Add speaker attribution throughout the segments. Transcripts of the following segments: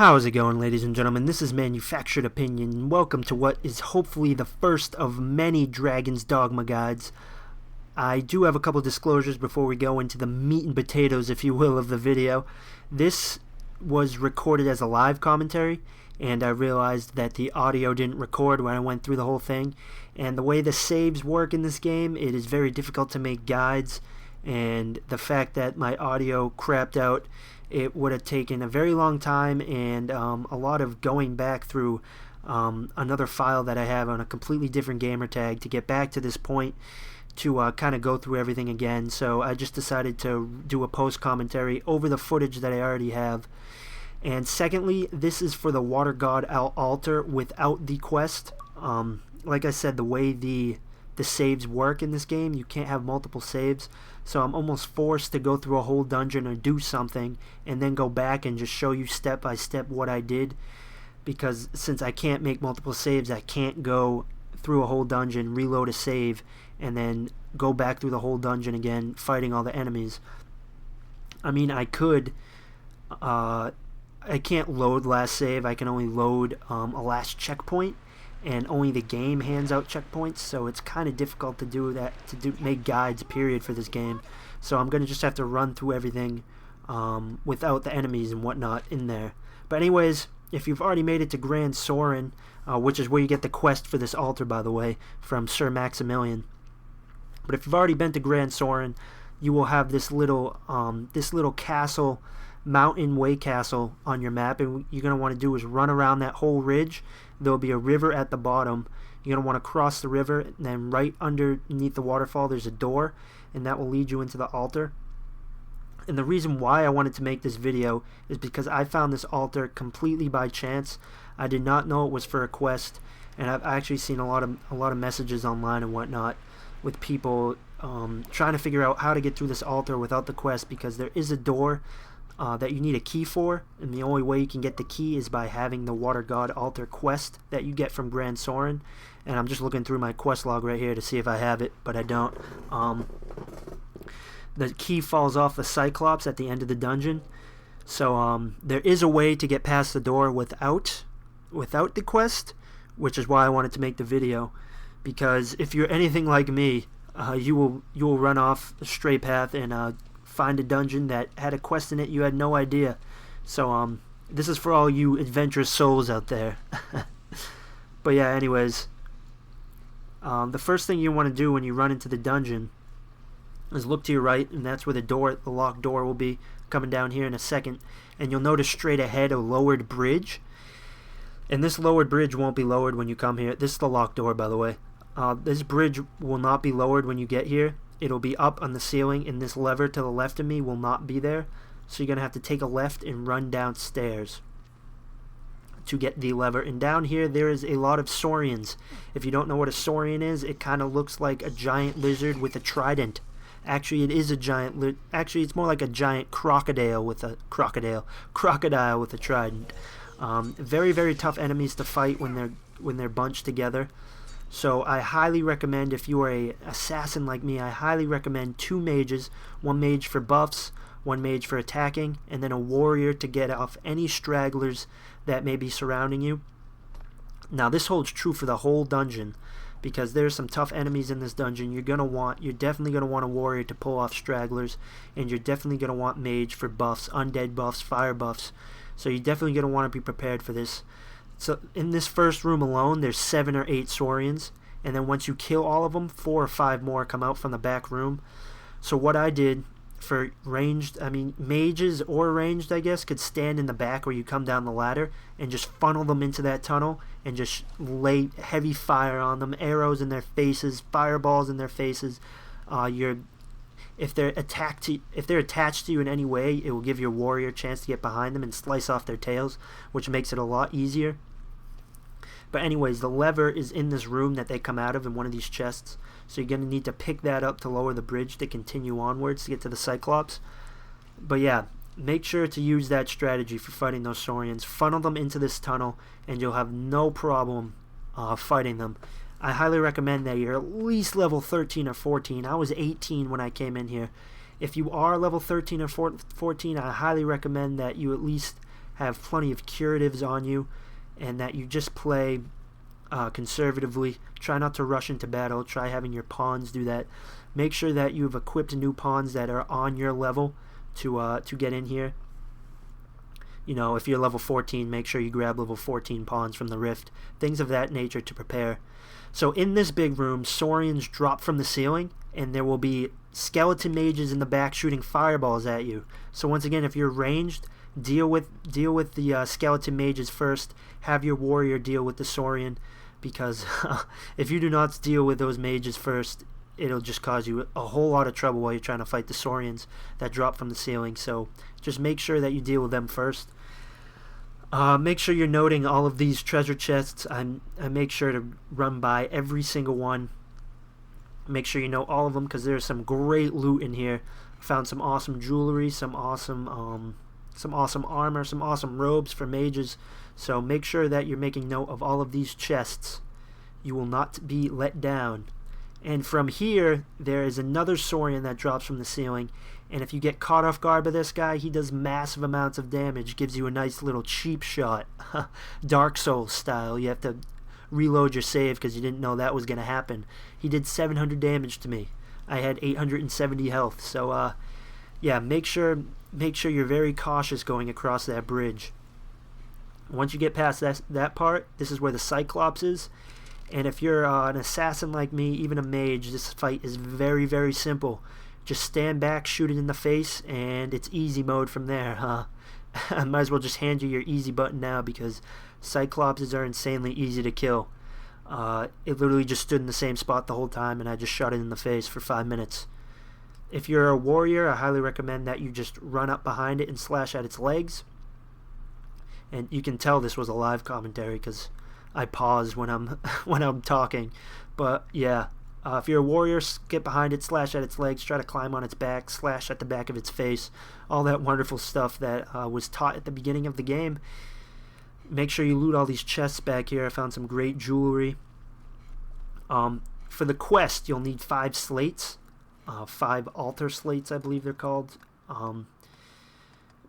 Speaker 1: How's it going, ladies and gentlemen? This is Manufactured Opinion, and welcome to what is hopefully the first of many Dragon's Dogma guides. I do have a couple disclosures before we go into the meat and potatoes, if you will, of the video. This was recorded as a live commentary, and I realized that the audio didn't record when I went through the whole thing. And the way the saves work in this game, it is very difficult to make guides, and the fact that my audio crapped out, it would have taken a very long time and a lot of going back through another file that I have on a completely different gamer tag to get back to this point to kind of go through everything again. So I just decided to do a post commentary over the footage that I already have. And secondly, this is for the Watergod altar without the quest. Like I said, the way the saves work in this game, you can't have multiple saves, so I'm almost forced to go through a whole dungeon or do something and then go back and just show you step by step what I did, because since I can't make multiple saves, I can't go through a whole dungeon, reload a save, and then go back through the whole dungeon again fighting all the enemies. I mean, I could I can't load last save. I can only load a last checkpoint, and only the game hands out checkpoints, so it's kind of difficult to do that, make guides period for this game. So I'm gonna just have to run through everything without the enemies and whatnot in there. But anyways, if you've already made it to Grand Sorin, which is where you get the quest for this altar, by the way, from Sir Maximilian, but if you've already been to Grand Sorin, you will have this little castle, mountain way castle on your map, and what you're going to want to do is run around that whole ridge. There will be a river at the bottom. You're going to want to cross the river, and then right underneath the waterfall there's a door, and that will lead you into the altar. And the reason why I wanted to make this video is because I found this altar completely by chance. I did not know it was for a quest, and I've actually seen a lot of messages online and whatnot with people trying to figure out how to get through this altar without the quest, because there is a door that you need a key for, and the only way you can get the key is by having the Watergod altar quest that you get from Grand Sorin. And I'm just looking through my quest log right here to see if I have it, but I don't. The key falls off the Cyclops at the end of the dungeon, so there is a way to get past the door without the quest, which is why I wanted to make the video, because if you're anything like me, you will run off the straight path and find a dungeon that had a quest in it you had no idea. So this is for all you adventurous souls out there. But yeah, anyways, the first thing you want to do when you run into the dungeon is look to your right, and that's where the locked door will be, coming down here in a second. And you'll notice straight ahead a lowered bridge, and this lowered bridge won't be lowered when you come here. This is the locked door, by the way. This bridge will not be lowered when you get here. It'll be up on the ceiling, and this lever to the left of me will not be there. So you're going to have to take a left and run downstairs to get the lever. And down here there is a lot of saurians. If you don't know what a saurian is, it kind of looks like a giant lizard with a trident. Actually, it is a giant actually it's more like a giant crocodile with a trident. Very, very tough enemies to fight when they're bunched together. So I highly recommend, if you are an assassin like me, I highly recommend 2 mages, 1 mage for buffs, 1 mage for attacking, and then a warrior to get off any stragglers that may be surrounding you. Now this holds true for the whole dungeon, because there's some tough enemies in this dungeon. You're definitely gonna want a warrior to pull off stragglers, and you're definitely gonna want mage for buffs, undead buffs, fire buffs. So you're definitely gonna want to be prepared for this. So in this first room alone, there's 7 or 8 saurians, and then once you kill all of them, 4 or 5 more come out from the back room. So what I did for mages or ranged, I guess, could stand in the back where you come down the ladder and just funnel them into that tunnel and just lay heavy fire on them, arrows in their faces, fireballs in their faces. If they're attached to you in any way, it will give your warrior a chance to get behind them and slice off their tails, which makes it a lot easier. But anyways, the lever is in this room that they come out of in one of these chests, so you're going to need to pick that up to lower the bridge to continue onwards to get to the Cyclops. But yeah, make sure to use that strategy for fighting those saurians. Funnel them into this tunnel, and you'll have no problem fighting them. I highly recommend that you're at least level 13 or 14. I was 18 when I came in here. If you are level 13 or 14, I highly recommend that you at least have plenty of curatives on you, and that you just play conservatively. Try not to rush into battle. Try having your pawns do that. Make sure that you've equipped new pawns that are on your level to get in here. You know, if you're level 14, make sure you grab level 14 pawns from the rift. Things of that nature to prepare. So in this big room, Saurians drop from the ceiling, and there will be skeleton mages in the back shooting fireballs at you. So once again, if you're ranged, deal with the skeleton mages first. Have your warrior deal with the Saurian, because if you do not deal with those mages first, it'll just cause you a whole lot of trouble while you're trying to fight the Saurians that drop from the ceiling. So just make sure that you deal with them first. Make sure you're noting all of these treasure chests. I make sure to run by every single one. Make sure you know all of them, because there's some great loot in here. Found some awesome jewelry, some awesome armor, some awesome robes for mages. So make sure that you're making note of all of these chests. You will not be let down. And from here, there is another Saurian that drops from the ceiling. And if you get caught off guard by this guy, he does massive amounts of damage. Gives you a nice little cheap shot. Dark Souls style. You have to reload your save because you didn't know that was going to happen. He did 700 damage to me. I had 870 health. So, yeah, make sure you're very cautious going across that bridge. Once you get past that part, this is where the Cyclops is. And if you're an assassin like me, even a mage, this fight is very, very simple. Just stand back, shoot it in the face, and it's easy mode from there. I might as well just hand you your easy button now, because Cyclopses are insanely easy to kill. It literally just stood in the same spot the whole time, and I just shot it in the face for 5 minutes. If you're a warrior, I highly recommend that you just run up behind it and slash at its legs. And you can tell this was a live commentary because I pause when I'm talking. But yeah, if you're a warrior, get behind it, slash at its legs, try to climb on its back, slash at the back of its face, all that wonderful stuff that was taught at the beginning of the game. Make sure you loot all these chests back here. I found some great jewelry. For the quest, you'll need 5 slates, 5 altar slates, I believe they're called.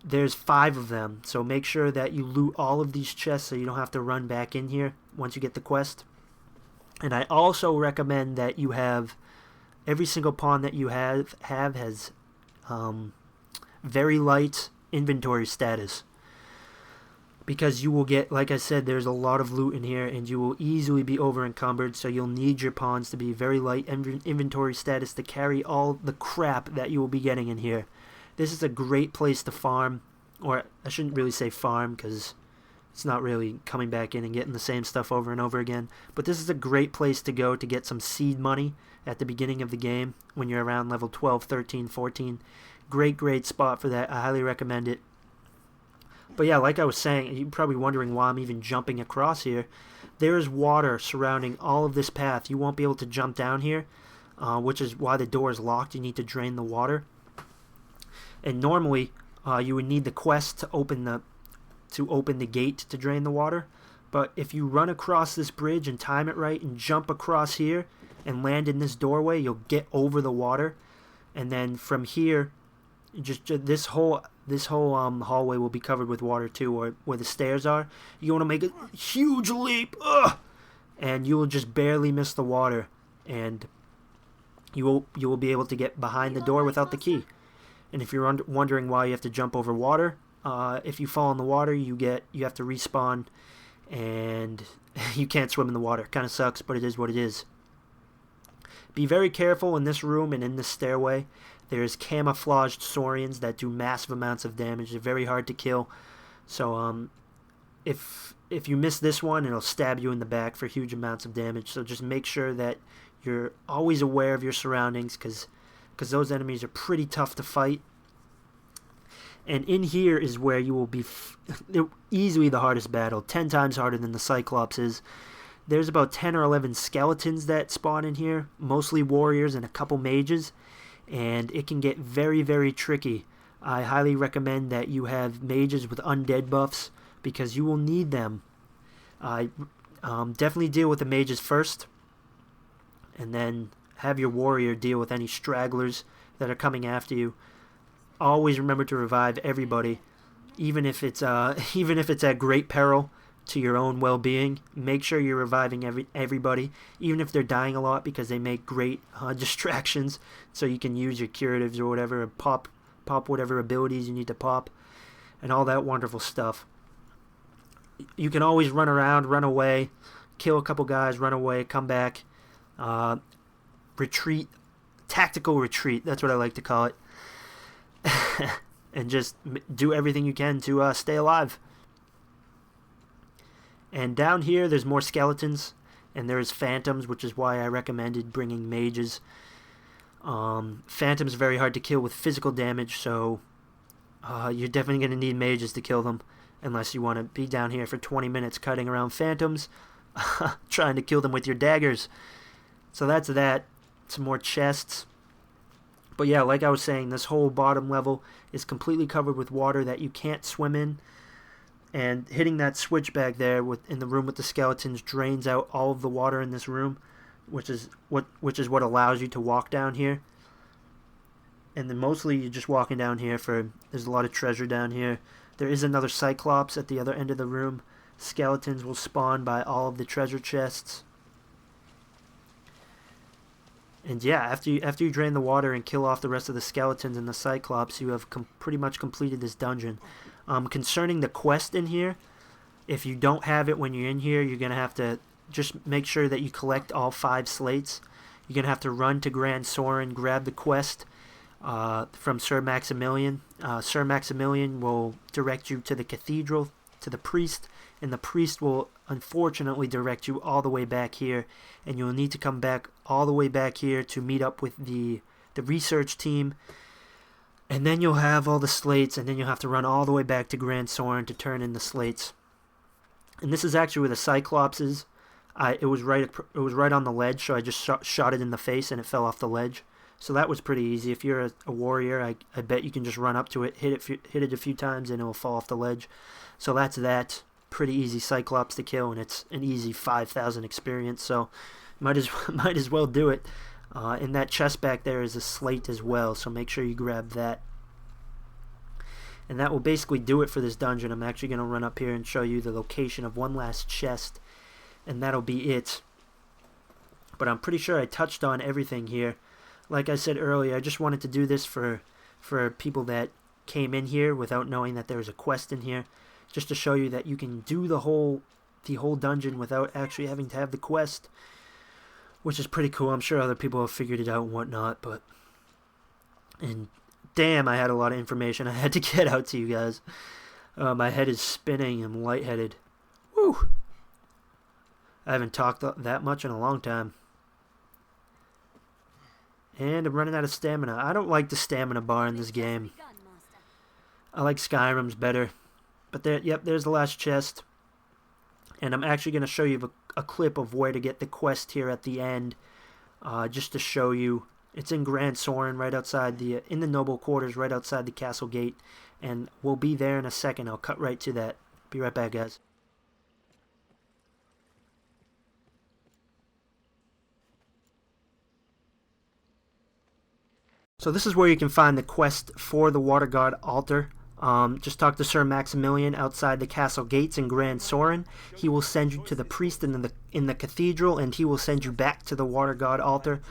Speaker 1: There's 5 of them, so make sure that you loot all of these chests so you don't have to run back in here once you get the quest. And I also recommend that you have every single pawn that you have has very light inventory status, because you will get, like I said, there's a lot of loot in here, and you will easily be over encumbered, so you'll need your pawns to be very light inventory status to carry all the crap that you will be getting in here. This is a great place to farm, or I shouldn't really say farm, because it's not really coming back in and getting the same stuff over and over again. But this is a great place to go to get some seed money at the beginning of the game when you're around level 12, 13, 14. Great spot for that. I highly recommend it. But yeah, like I was saying, you're probably wondering why I'm even jumping across here. There is water surrounding all of this path. You won't be able to jump down here, which is why the door is locked. You need to drain the water. And normally, you would need the quest to open the gate to drain the water. But if you run across this bridge and time it right and jump across here and land in this doorway, you'll get over the water. And then from here, just this whole hallway will be covered with water too, or where the stairs are. You want to make a huge leap, and you will just barely miss the water, and you will be able to get behind the door without the key. And if you're wondering why you have to jump over water, if you fall in the water, you have to respawn, and you can't swim in the water. Kind of sucks, but it is what it is. Be very careful in this room and in this stairway. There's camouflaged Saurians that do massive amounts of damage. They're very hard to kill. So if you miss this one, it'll stab you in the back for huge amounts of damage. So just make sure that you're always aware of your surroundings, because those enemies are pretty tough to fight. And in here is where you will be easily the hardest battle, 10 times harder than the Cyclops is. There's about 10 or 11 skeletons that spawn in here, mostly warriors and a couple mages, and it can get very, very tricky. I highly recommend that you have mages with undead buffs, because you will need them. Definitely deal with the mages first, and then have your warrior deal with any stragglers that are coming after you. Always remember to revive everybody. even if it's at great peril to your own well-being. Make sure you're reviving everybody, even if they're dying a lot, because they make great distractions. So you can use your curatives or whatever, and pop whatever abilities you need to pop, and all that wonderful stuff. You can always run around, run away, kill a couple guys, run away, come back, retreat, tactical retreat. That's what I like to call it. And just do everything you can to stay alive. And down here, there's more skeletons, and there's phantoms, which is why I recommended bringing mages. Phantoms are very hard to kill with physical damage, so you're definitely going to need mages to kill them, unless you want to be down here for 20 minutes cutting around phantoms, trying to kill them with your daggers. So that's that. Some more chests. But yeah, like I was saying, this whole bottom level is completely covered with water that you can't swim in. And hitting that switch back there in the room with the skeletons drains out all of the water in this room, which is what allows you to walk down here. And then mostly you're just walking down here there's a lot of treasure down here. There is another Cyclops at the other end of the room. Skeletons will spawn by all of the treasure chests. And yeah, after you drain the water and kill off the rest of the skeletons and the Cyclops, you have pretty much completed this dungeon. Concerning the quest in here, if you don't have it when you're in here, you're going to have to just make sure that you collect all 5 slates. You're going to have to run to Grand Soren, grab the quest from Sir Maximilian. Sir Maximilian will direct you to the cathedral, to the priest, and the priest will unfortunately direct you all the way back here, and you'll need to come back all the way back here to meet up with the research team. And then you'll have all the slates, and then you'll have to run all the way back to Grand Soren to turn in the slates. And this is actually where the Cyclops is. It was right on the ledge, so I just shot it in the face, and it fell off the ledge. So that was pretty easy. If you're a warrior, I bet you can just run up to it, hit it a few times, and it will fall off the ledge. So that's that. Pretty easy Cyclops to kill, and it's an easy 5,000 experience. So might as well do it. In that chest back there is a slate as well, so make sure you grab that. And that will basically do it for this dungeon. I'm actually going to run up here and show you the location of one last chest, and that'll be it. But I'm pretty sure I touched on everything here. Like I said earlier, I just wanted to do this for people that came in here without knowing that there was a quest in here, just to show you that you can do the whole dungeon without actually having to have the quest, which is pretty cool. I'm sure other people have figured it out and whatnot, and damn, I had a lot of information I had to get out to you guys. My head is spinning. I'm lightheaded. Woo! I haven't talked that much in a long time. And I'm running out of stamina. I don't like the stamina bar in this game. I like Skyrim's better. But there's the last chest. And I'm actually going to show you a clip of where to get the quest here at the end. Just to show you. It's in Grand Soren, right outside in the noble quarters, right outside the castle gate. And we'll be there in a second. I'll cut right to that. Be right back, guys. So this is where you can find the quest for the Watergod altar. Just talk to Sir Maximilian outside the castle gates in Grand Soren. He will send you to the priest in the cathedral, and he will send you back to the Watergod altar.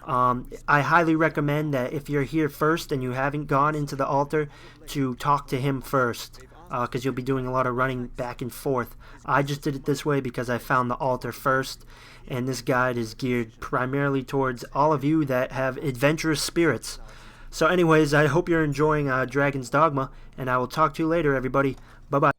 Speaker 1: I highly recommend that if you're here first and you haven't gone into the altar, to talk to him first, because you'll be doing a lot of running back and forth. I just did it this way because I found the altar first, and this guide is geared primarily towards all of you that have adventurous spirits. So anyways, I hope you're enjoying Dragon's Dogma, and I will talk to you later, everybody. Bye-bye.